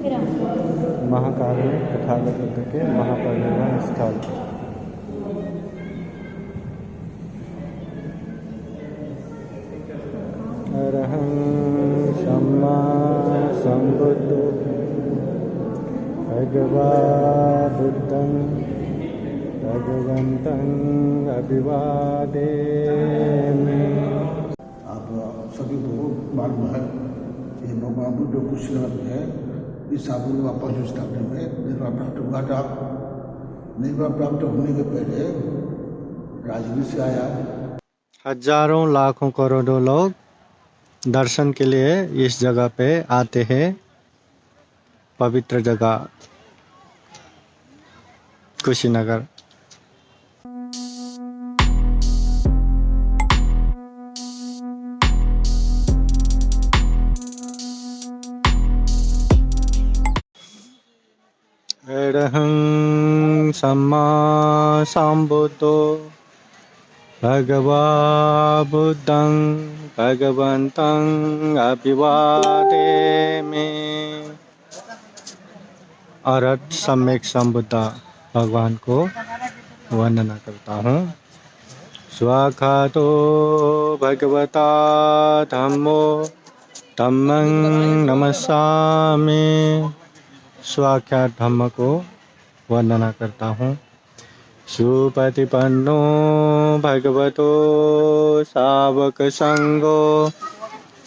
महाकारुणिक तथागत बुद्ध के महापरिनिर्वाण स्थल। अरहं सम्मा संबुद्धो भगवा बुद्धं भगवन्तं अभिवादेमि। आप सभी को मालूम है कि भगवान बुद्ध कुशीनगर में ईसा पूर्व 5 शताब्दी में निर्वाण प्राप्त हुआ था। निर्वाण प्राप्त होने के पहले राजगीर से आया। हजारों लाखों करोड़ों लोग दर्शन के लिए इस जगह पे आते हैं। पवित्र जगह कुशीनगर। अरहं सम्मा संबुद्धो भगवा बुद्धं भगवन्तं अभिवादेमि। अरहत सम्यक संबुद्ध भगवान को वंदना करता हूँ। स्वाखातो भगवता धम्मो धम्मं नमस्सामि। स्वाख्यात धम्म को वंदना करता हूँ। सुपतिपन्नो भगवतो सावक संगो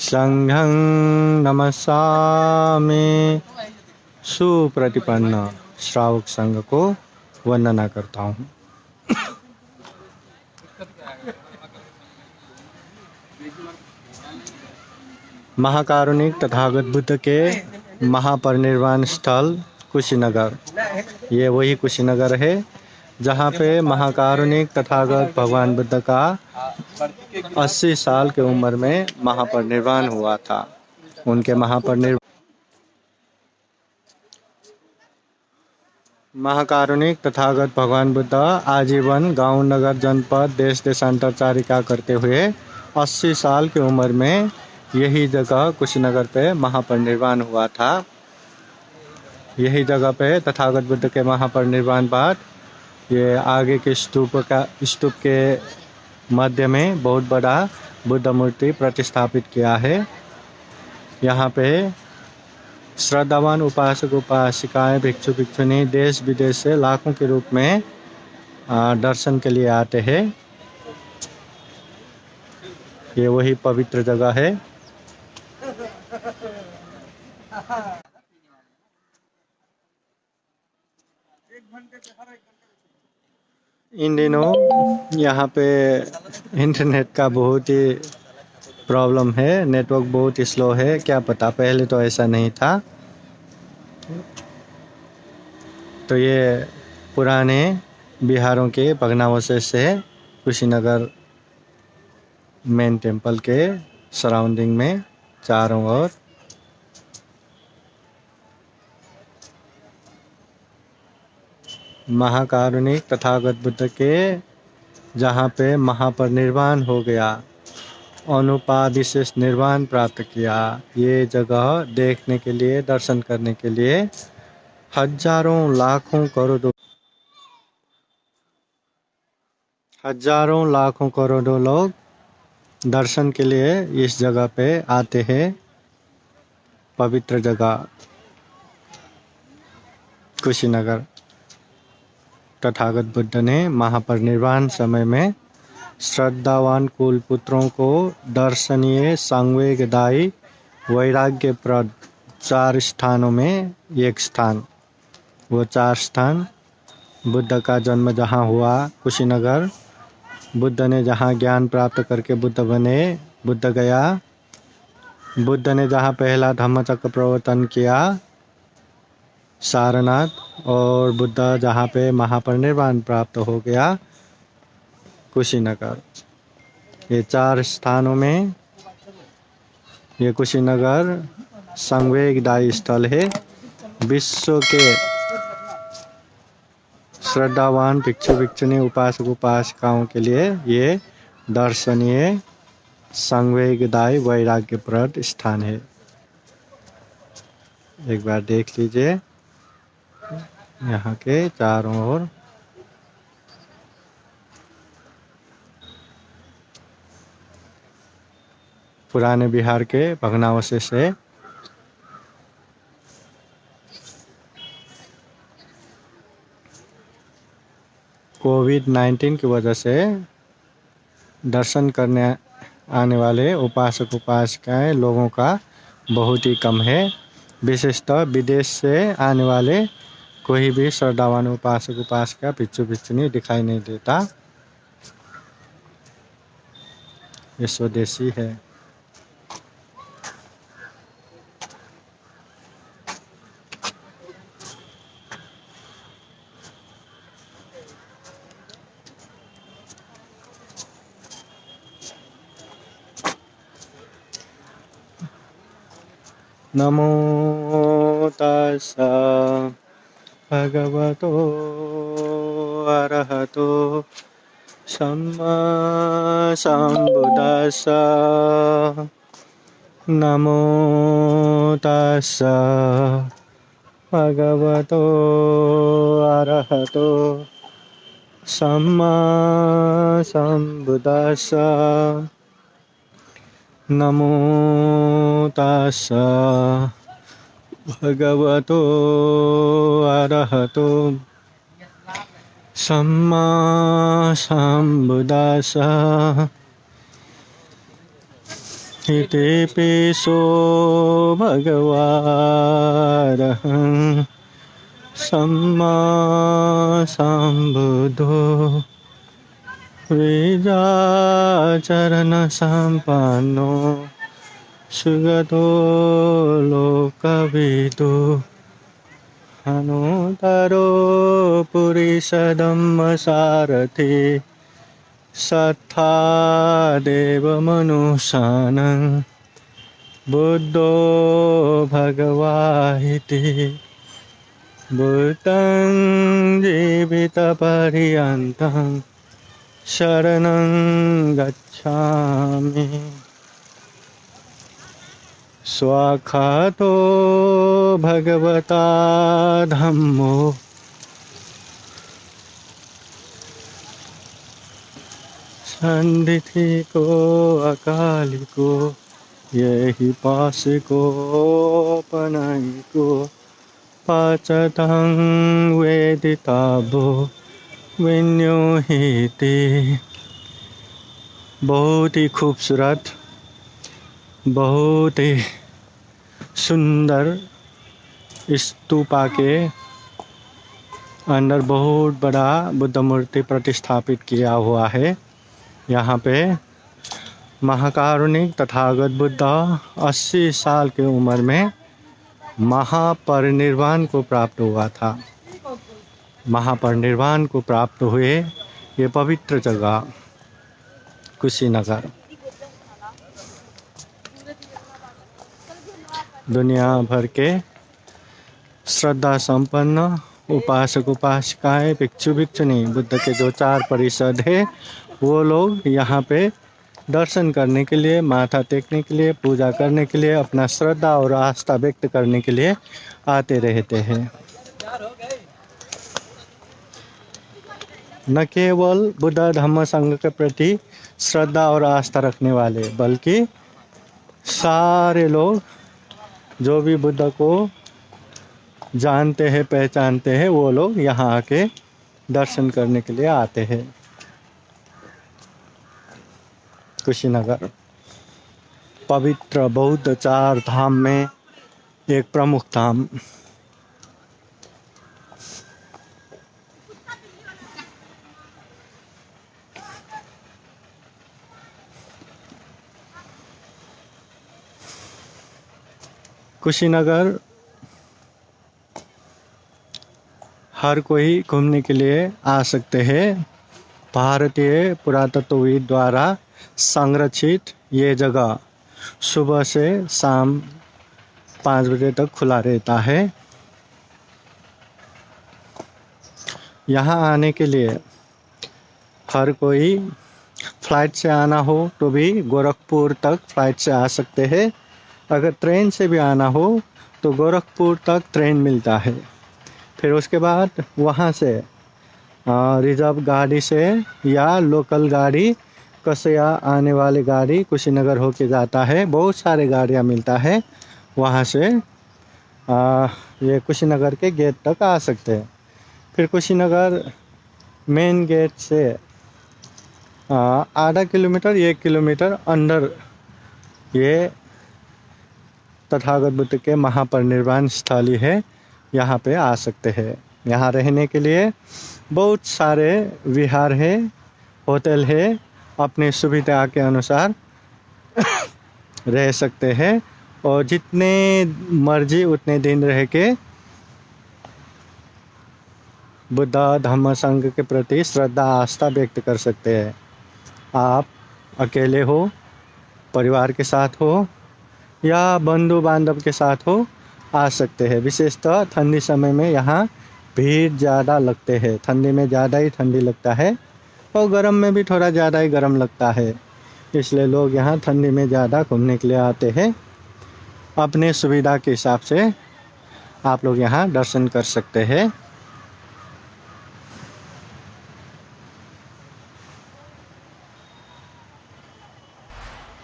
संघं नमस्सामि। सुप्रतिपन्न श्रावक संघ को वंदना करता हूँ। महाकारुणिक तथागत बुद्ध के महापरिनिर्वाण स्थल कुशीनगर। ये वही कुशीनगर है जहाँ पे महाकारुणिक तथागत भगवान बुद्ध का 80 साल की उम्र में महापरिनिर्वाण हुआ था। उनके महाकारुणिक तथागत भगवान बुद्ध आजीवन गांव नगर जनपद देश देशांतर चारिका करते हुए 80 साल की उम्र में यही जगह कुशीनगर पे महापरिनिर्वाण हुआ था। यही जगह पे तथागत बुद्ध के महापरिनिर्वाण बाद ये आगे के स्तूप के मध्य में बहुत बड़ा बुद्ध मूर्ति प्रतिष्ठापित किया है। यहाँ पे श्रद्धावान उपासक उपासिकाएं भिक्षु भिक्षुनी देश विदेश से लाखों के रूप में दर्शन के लिए आते हैं। ये वही पवित्र जगह है। इन दिनों यहाँ पे इंटरनेट का बहुत ही प्रॉब्लम है। नेटवर्क बहुत ही स्लो है। क्या पता, पहले तो ऐसा नहीं था। तो ये पुराने बिहारों के भग्नावशेष से कुशीनगर मेन टेम्पल के सराउंडिंग में चारों ओर महाकारुणिक तथागत बुद्ध के जहाँ पे महापरिनिर्वाण हो गया, अनुपाधि से निर्वाण प्राप्त किया, ये जगह देखने के लिए दर्शन करने के लिए हजारों लाखों करोड़ों लोग दर्शन के लिए इस जगह पे आते हैं। पवित्र जगह कुशीनगर। तथागत बुद्ध ने महापरिनिर्वाण समय में श्रद्धावान कुल पुत्रों को दर्शनीय संवेगदायी वैराग्यप्रद 4 स्थानों में एक स्थान, वो 4 स्थान बुद्ध का जन्म जहाँ हुआ कुशीनगर, बुद्ध ने जहाँ ज्ञान प्राप्त करके बुद्ध बने बुद्ध गया, बुद्ध ने जहाँ पहला धम्मचक्र प्रवर्तन किया सारनाथ, और बुद्ध जहाँ पे महापरिनिर्वाण प्राप्त हो गया कुशीनगर। ये 4 स्थानों में ये कुशीनगर संवेगदायी स्थल है। विश्व के श्रद्धावान भिक्षु भिक्षुनी उपासक उपासिकाओं के लिए ये दर्शनीय संवेगदायी वैराग्यप्रद स्थान है। एक बार देख लीजिए यहाँ के चारों ओर। पुराने बिहार के भग्नावशेष है। कोविड-19 की वजह से दर्शन करने आने वाले उपासक उपासिकाएं लोगों का बहुत ही कम है। विशेषतः विदेश से आने वाले कोई भी श्रद्धावान उपासक उपासिका भिक्षु भिक्षुणी दिखाई नहीं देता। ये स्वदेशी है। नमो तस्सा भगवतो अरहतो सम्मा सम्बुद्दस्सा। नमो तस्सा भगवतो अरहतो सम्मा सम्बुद्दस्सा। नमो तस्सा भगवतो अरहतो सम्मा सम्बुद्दस्सा। इति पिसो भगवारहं सम्मा सम्बुद्धो विजाचरण संपन्नो सुगतो लोकविदु। अनुत्तरो पुरुषधम्म सारथि सत्था देवमनुशानं बुद्धो भगवानिति। बुद्धं जीवितपर्यन्तं शरणं गच्छामि। स्वाक्षातो भगवता धम्मो संदिथिको अकालिको यही पासिको पनाइको पाचतं वेदिताभो विन्योहिते। बहुत ही खूबसूरत, बहुत ही सुंदर स्तूपा के अंदर बहुत बड़ा बुद्ध मूर्ति प्रतिष्ठापित किया हुआ है। यहाँ पे महाकारुणिक तथागत बुद्ध 80 साल की उम्र में महापरिनिर्वाण को प्राप्त हुआ था। महापरिनिर्वाण को प्राप्त हुए ये पवित्र जगह कुशीनगर दुनिया भर के श्रद्धा संपन्न उपासक उपासिकाएं भिक्षु भिक्षुणी बुद्ध के जो 4 परिषद है वो लोग यहाँ पे दर्शन करने के लिए, माथा टेकने के लिए, पूजा करने के लिए, अपना श्रद्धा और आस्था व्यक्त करने के लिए आते रहते हैं। न केवल बुद्ध धम्म संघ के प्रति श्रद्धा और आस्था रखने वाले बल्कि सारे लोग जो भी बुद्ध को जानते हैं, पहचानते हैं, वो लोग यहाँ आके दर्शन करने के लिए आते हैं। कुशीनगर पवित्र बौद्ध 4 धाम में एक प्रमुख धाम। कुशीनगर हर कोई घूमने के लिए आ सकते हैं। भारतीय पुरातत्वविद द्वारा संरक्षित ये जगह सुबह से शाम 5 बजे तक खुला रहता है। यहाँ आने के लिए हर कोई फ्लाइट से आना हो तो भी गोरखपुर तक फ्लाइट से आ सकते हैं। अगर ट्रेन से भी आना हो तो गोरखपुर तक ट्रेन मिलता है। फिर उसके बाद वहाँ से रिजर्व गाड़ी से या लोकल गाड़ी कसया आने वाली गाड़ी कुशीनगर होके जाता है। बहुत सारे गाड़ियाँ मिलता है वहाँ से ये कुशीनगर के गेट तक आ सकते हैं। फिर कुशीनगर मेन गेट से आधा किलोमीटर 1 किलोमीटर अंदर ये तथागत बुद्ध के महापरिनिर्वाण स्थली है, यहाँ पे आ सकते हैं। यहाँ रहने के लिए बहुत सारे विहार है, होटल है, अपनी सुविधा के अनुसार रह सकते हैं और जितने मर्जी उतने दिन रह के बुद्ध धम्म संघ के प्रति श्रद्धा आस्था व्यक्त कर सकते हैं। आप अकेले हो, परिवार के साथ हो या बंधु बांधव के साथ हो, आ सकते हैं। विशेषतः ठंडी समय में यहाँ भीड़ ज़्यादा लगते हैं। ठंडी में ज़्यादा ही ठंडी लगता है और गर्म में भी थोड़ा ज़्यादा ही गर्म लगता है, इसलिए लोग यहाँ ठंडी में ज़्यादा घूमने के लिए आते हैं। अपने सुविधा के हिसाब से आप लोग यहाँ दर्शन कर सकते हैं।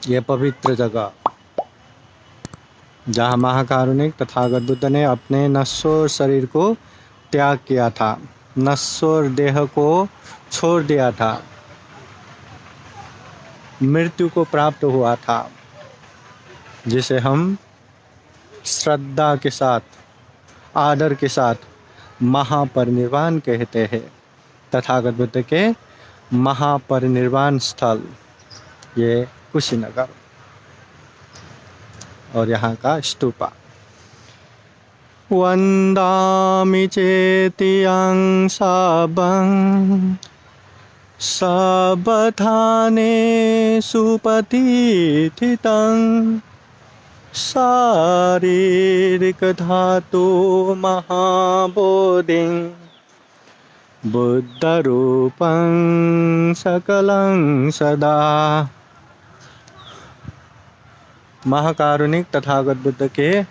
ये पवित्र जगह जहाँ महाकारुणिक तथागत बुद्ध ने अपने नश्वर शरीर को त्याग किया था, नश्वर देह को छोड़ दिया था, मृत्यु को प्राप्त हुआ था, जिसे हम श्रद्धा के साथ, आदर के साथ महापरिनिर्वाण कहते हैं। तथागत बुद्ध के महापरिनिर्वाण स्थल ये कुशीनगर और यहाँ का स्तूपा। वंदामि चेतियं सबं सबथाने सुपतिथितं शारीरिक धातु महाबोधिं बुद्धरूपं सकलं सदा। महाकारुणिक तथागत बुद्ध के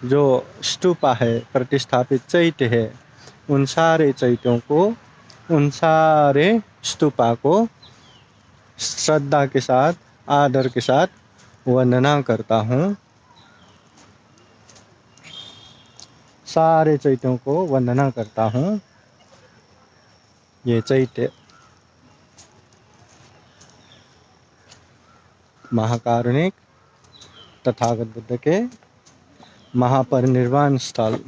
जो स्तूपा है, प्रतिष्ठापित चैत्य है, उन सारे चैत्यों को, उन सारे स्तूपा को श्रद्धा के साथ, आदर के साथ वंदना करता हूँ। सारे चैत्यों को वंदना करता हूँ। ये चैत्य महाकारुणिक तथागत बुद्ध के महापरिनिर्वाण स्थल।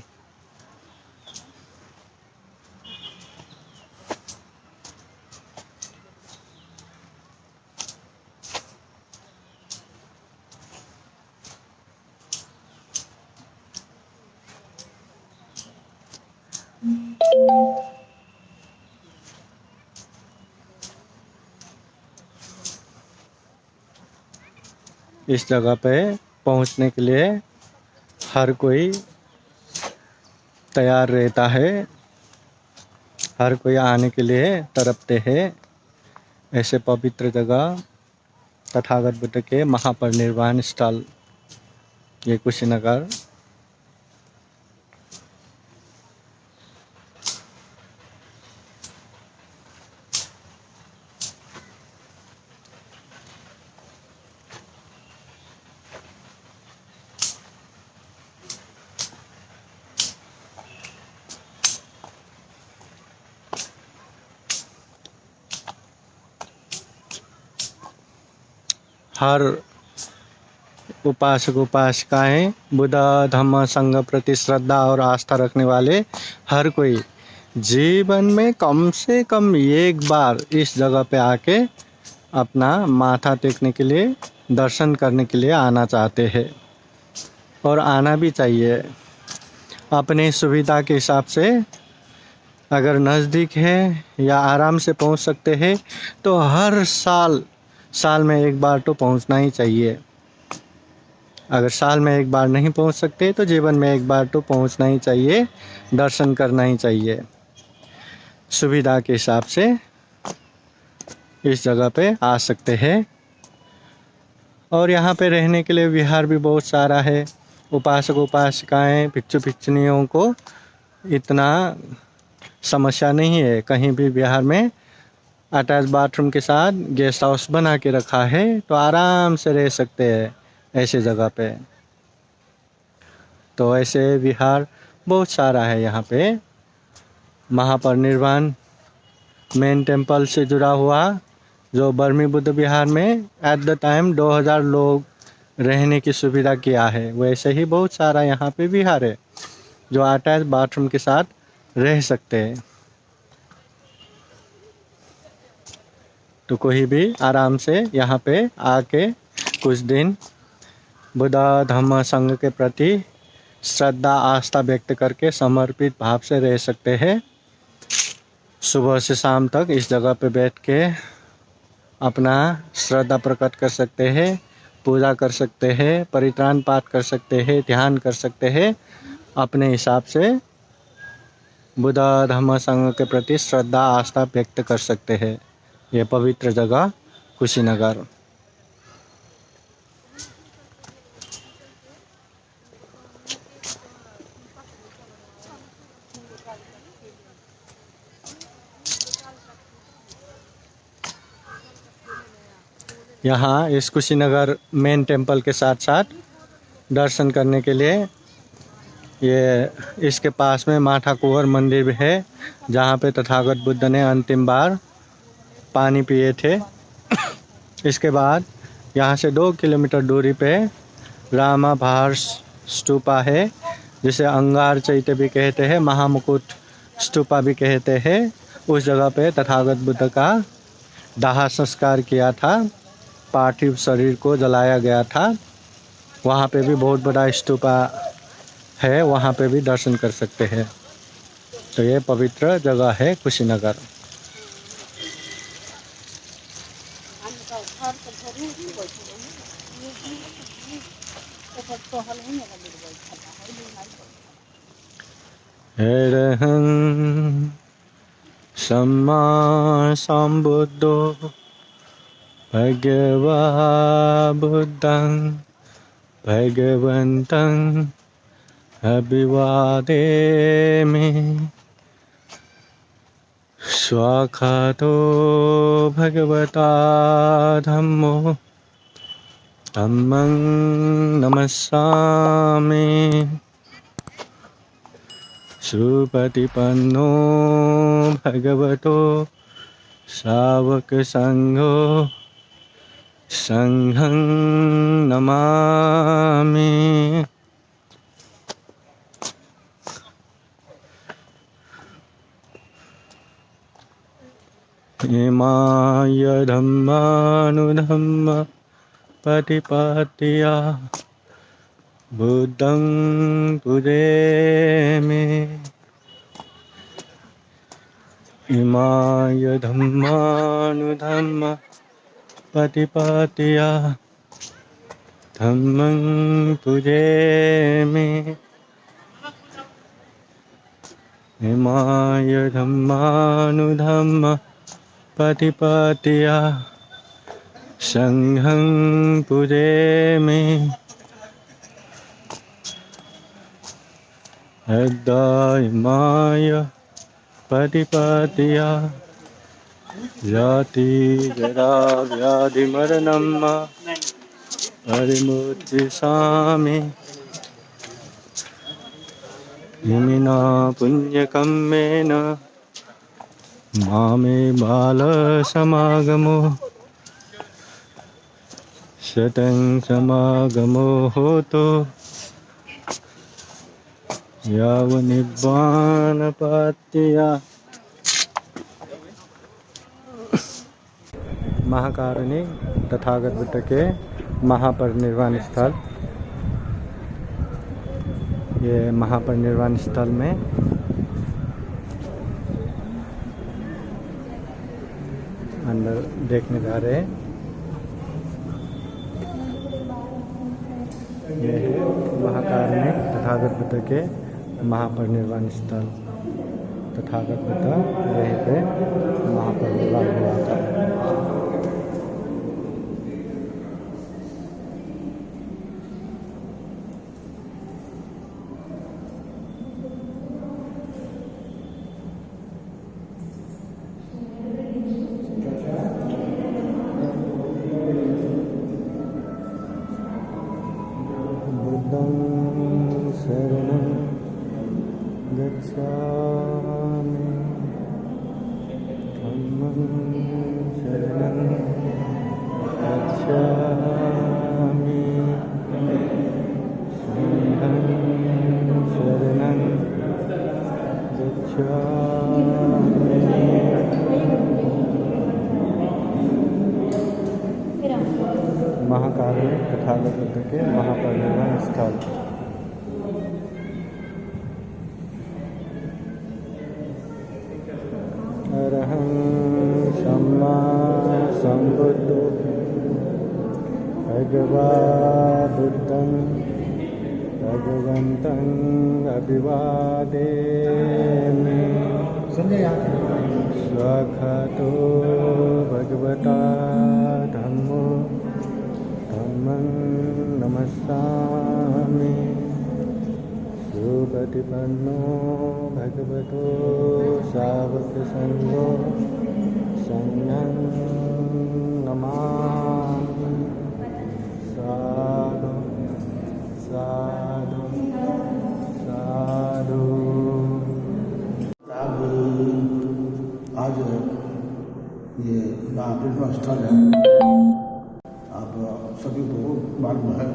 इस जगह पे पहुंचने के लिए हर कोई तैयार रहता है, हर कोई आने के लिए तड़पते हैं। ऐसे पवित्र जगह तथागत बुद्ध के महापरिनिर्वाण स्थल ये कुशीनगर। हर उपासक उपासिकाएं, बुद्ध धम्म संघ प्रति श्रद्धा और आस्था रखने वाले हर कोई जीवन में कम से कम एक बार इस जगह पे आके अपना माथा टेकने के लिए, दर्शन करने के लिए आना चाहते हैं और आना भी चाहिए। अपने सुविधा के हिसाब से अगर नज़दीक है या आराम से पहुंच सकते हैं तो हर साल में एक बार तो पहुंचना ही चाहिए। अगर साल में एक बार नहीं पहुंच सकते तो जीवन में एक बार तो पहुंचना ही चाहिए, दर्शन करना ही चाहिए। सुविधा के हिसाब से इस जगह पे आ सकते हैं और यहाँ पे रहने के लिए विहार भी बहुत सारा है। उपासक उपासिकाएं भिक्षु भिक्षुनियों को इतना समस्या नहीं है। कहीं भी बिहार में अटैच बाथरूम के साथ गेस्ट हाउस बना के रखा है, तो आराम से रह सकते हैं ऐसे जगह पे। तो ऐसे विहार बहुत सारा है यहाँ पे। महापरिनिर्वाण मेन टेम्पल से जुड़ा हुआ जो बर्मी बुद्ध विहार में एट द टाइम 2000 लोग रहने की सुविधा किया है, वैसे ही बहुत सारा यहाँ पे विहार है जो अटैच बाथरूम के साथ रह सकते हैं। तो कोई भी आराम से यहाँ पे आके कुछ दिन बुद्ध धम्म संघ के प्रति श्रद्धा आस्था व्यक्त करके समर्पित भाव से रह सकते हैं। सुबह से शाम तक इस जगह पे बैठ के अपना श्रद्धा प्रकट कर सकते हैं, पूजा कर सकते हैं, परित्राण पाठ कर सकते हैं, ध्यान कर सकते हैं। अपने हिसाब से बुद्ध धम्म संघ के प्रति श्रद्धा आस्था व्यक्त कर सकते हैं। ये पवित्र जगह कुशीनगर। यहाँ इस कुशीनगर मेन टेम्पल के साथ साथ दर्शन करने के लिए ये इसके पास में माठा कुंवर मंदिर भी है, जहाँ पे तथागत बुद्ध ने अंतिम बार पानी पिए थे। इसके बाद यहाँ से 2 किलोमीटर दूरी पे रामा भार स्तूपा है, जिसे अंगार चैत्य भी कहते हैं, महामुकुट स्तूपा भी कहते हैं। उस जगह पे तथागत बुद्ध का दाह संस्कार किया था, पार्थिव शरीर को जलाया गया था। वहाँ पे भी बहुत बड़ा स्तूपा है, वहाँ पे भी दर्शन कर सकते हैं। तो ये पवित्र जगह है कुशीनगर। अरहं सम्मा सम्बुद्धो भगवा बुद्धं भगवन्तं अभिवादेमि। स्वाखातो भगवता धम्मो धम्मं नमस्सामि। सुपतिपन्नो भगवतो सावक संघो संघं नमामि। इमाय धम्मानुधम्म प्रतिपत्तिया बुद्धं पूजयामि। इमाय धम्मानुधम्म प्रतिपत्तिया धम्मं पूजयामि। इमाय धम्मानुधम्म प्रतिपत्तिया संघं पूजयामि। इमाय प्रतिपत्तिया जाति जरा व्याधि मरणं परिमुच्यसामि। इमिना पुण्यकम्मेन मामे बाल समागमो शतं समागमो होतो याव निब्बान पात्या। महाकारुणिक तथागत बुद्ध के महापरिनिर्वाण स्थल। ये महापरिनिर्वाण स्थल में अंदर देखने जा रहे हैं। ये है महाकारुणिक तथागत बुद्ध के महापरिनिर्वाण स्थल। तथागत बुद्ध यहीं पे महापरिनिर्वाण हुआ था। शरणं गच्छामि धम्मं शरणं गच्छामि संघं शरणं गच्छामि। महाकारुणिक तथागत बुद्ध के महापरिनिर्वाण स्थल। अरहं सम्मा सम्बुद्धो भगवा बुद्धं भगवन्तं अभिवादेमि। स्वागतो भगवता धम्मो धम्मं नमस्सामि। सुपतिपन्नो भगवतो सावकसङ्घो संඝं नमामि। साधु साधु साधु। आज ये महापरिनिर्वाण स्थल है। आप सभी को मालूम है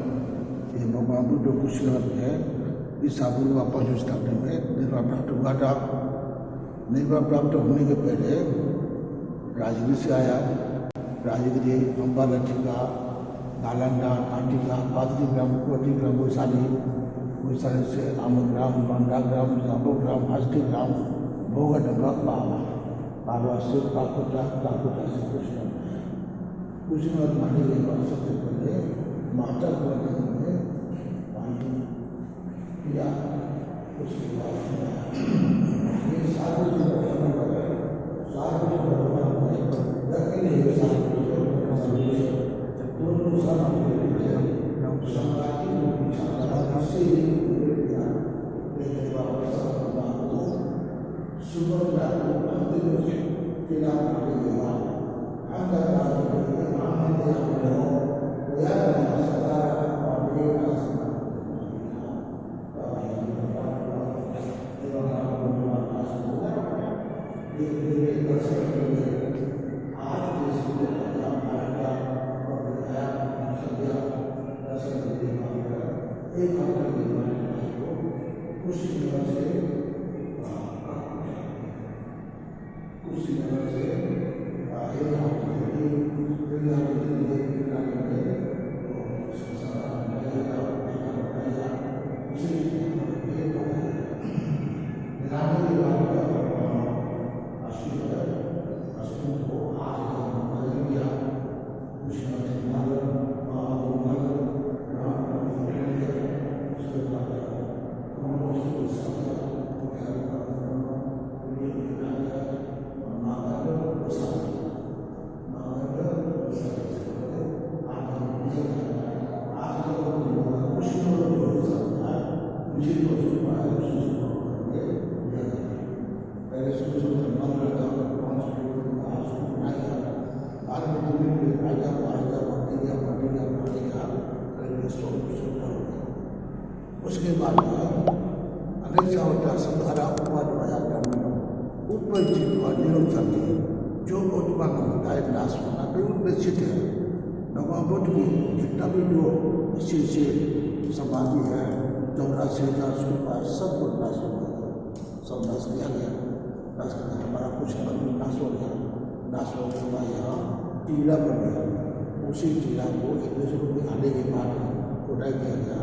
ये भगवान बुद्ध कुशीनगर में है। ईसा पूर्व 5वीं शताब्दी में निर्वाण प्राप्त हुआ था। निर्वाण प्राप्त होने के पहले राजगिरी से आया। राजगिरी, अम्बालटिका, नालंदा, कांटिका, पादरीग्राम, कोटिग्राम, वैशाली से आमग्राम, बांडाग्राम, जाबोग्राम, हस्तिग्राम, भोगडंगा, बाबा से काकुटा, काकुटा से कुशीनगर माने के बाद सबसे पहले माता कुआं में पानी पिया। उसके बाद ये सारे जो उसके बाद अनेक सावटा संधारा उपवाद ऊपर जीवा निरोध जाती है। जो उत्पन्न होता है नाश होना भी उनमें चित है। भगवान बुद्ध की जितना भी जो अच्छी समाधि है, 84,000 सब कुछ नाश हो गया, सब नाश किया गया। नाश करके हमारा कुछ नाश हो गया। नाश होने के बाद यहाँ टीला बन गया। उसी टीला को एक दूसरे को आने के बाद कोटा किया गया।